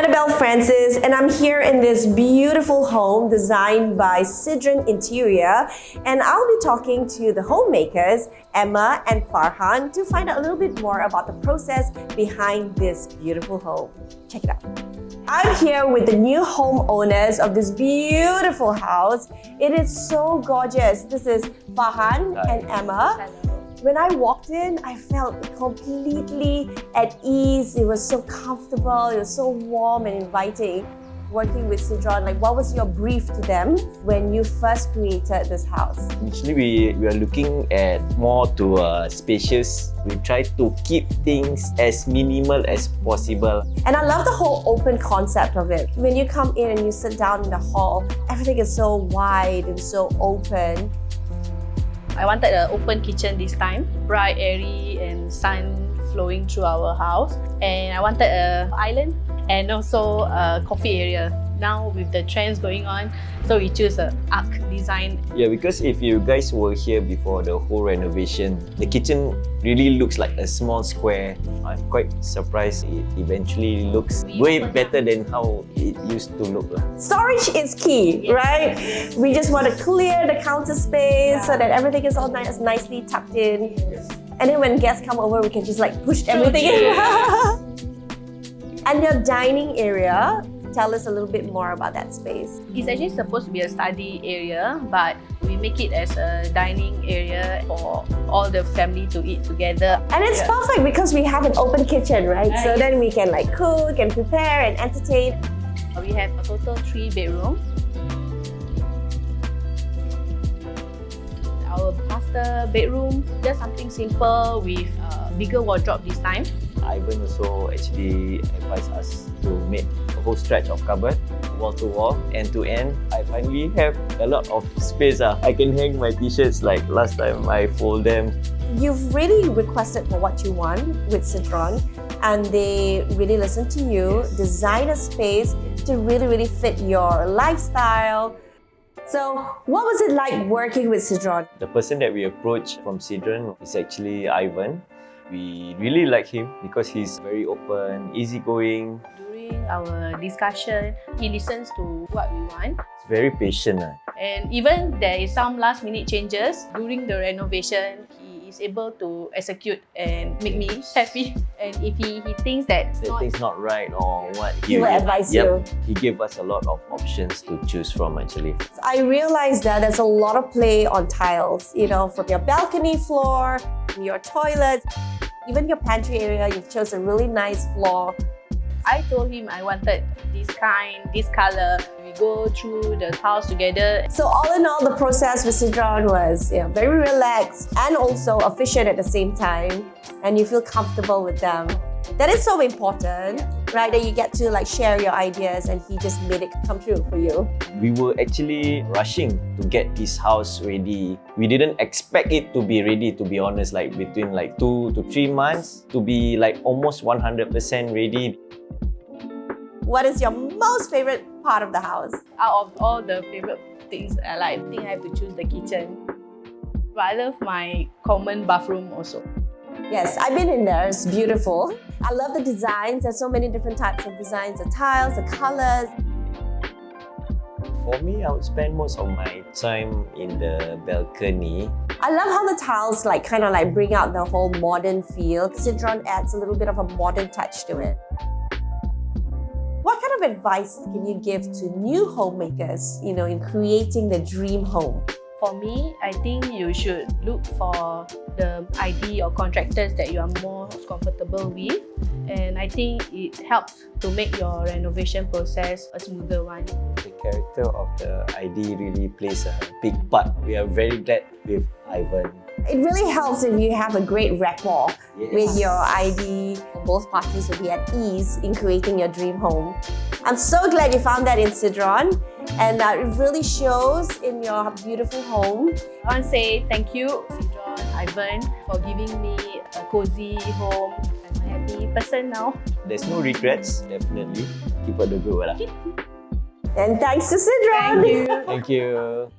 Belle Francis, and I'm here in this beautiful home designed by Cedron Interior, and I'll be talking to the homemakers, Emma and Farhan, to find out a little bit more about the process behind this beautiful home. Check it out. I'm here with the new homeowners of this beautiful house. It is so gorgeous. This is Farhan and Emma. Hello. When I walked in, I felt completely at ease. It was so comfortable, it was so warm and inviting. Working with Cedron, what was your brief to them when you first created this house? Initially, we are looking at more to spacious. We try to keep things as minimal as possible. And I love the whole open concept of it. When you come in and you sit down in the hall, everything is so wide and so open. I wanted an open kitchen this time, bright, airy, and sun flowing through our house. And I wanted an island and also a coffee area. Now with the trends going on, so we choose an arc design. Yeah, because if you guys were here before the whole renovation, the kitchen really looks like a small square. I'm quite surprised it eventually looks way better than how it used to look. Storage is key, right? We just want to clear the counter space so that everything is all nicely tucked in. And then when guests come over, we can just push everything in. And your dining area, tell us a little bit more about that space. It's actually supposed to be a study area, but we make it as a dining area for all the family to eat together. And it's perfect because we have an open kitchen, right? So then we can cook and prepare and entertain. We have a total 3 bedrooms. Our master bedroom, just something simple with a bigger wardrobe this time. Ivan also actually advised us to make a whole stretch of cupboard, wall to wall, end to end. I finally have a lot of space. I can hang my t-shirts like last time I fold them. You've really requested for what you want with Cedron, and they really listen to you, design a space to really fit your lifestyle. So what was it like working with Cedron? The person that we approached from Cedron is actually Ivan. We really like him because he's very open, easygoing. During our discussion, he listens to what we want. He's very patient. And even there is some last minute changes during the renovation, he is able to execute and make me happy. And if he thinks that thing's not right or what, he will advise you. He gave us a lot of options to choose from actually. I realized that there's a lot of play on tiles, from your balcony floor, your toilet, even your pantry area. You've chosen a really nice floor. I told him I wanted this color. We go through the house together. So all in all, the process with Cedron was very relaxed and also efficient at the same time. And you feel comfortable with them. That is so important, right? That you get to share your ideas, and he just made it come true for you. We were actually rushing to get this house ready. We didn't expect it to be ready, to be honest, between 2 to 3 months to be almost 100% ready. What is your most favorite part of the house? Out of all the favorite things I like, I think I have to choose the kitchen. But I love my common bathroom also. Yes, I've been in there. It's beautiful. I love the designs. There's so many different types of designs, the tiles, the colors. For me, I would spend most of my time in the balcony. I love how the tiles bring out the whole modern feel. Cedron adds a little bit of a modern touch to it. What kind of advice can you give to new homemakers, in creating the dream home? For me, I think you should look for the ID or contractors that you are more comfortable with. And I think it helps to make your renovation process a smoother one. The character of the ID really plays a big part. We are very glad with Ivan. It really helps if you have a great rapport with your ID. Both parties will be at ease in creating your dream home. I'm so glad you found that in Cedron, and it really shows in your beautiful home. I want to say thank you, Cedron, Ivan, for giving me a cozy home. I'm a happy person now. There's no regrets, definitely. Keep on the good. And thanks to Cedron. Thank you. Thank you.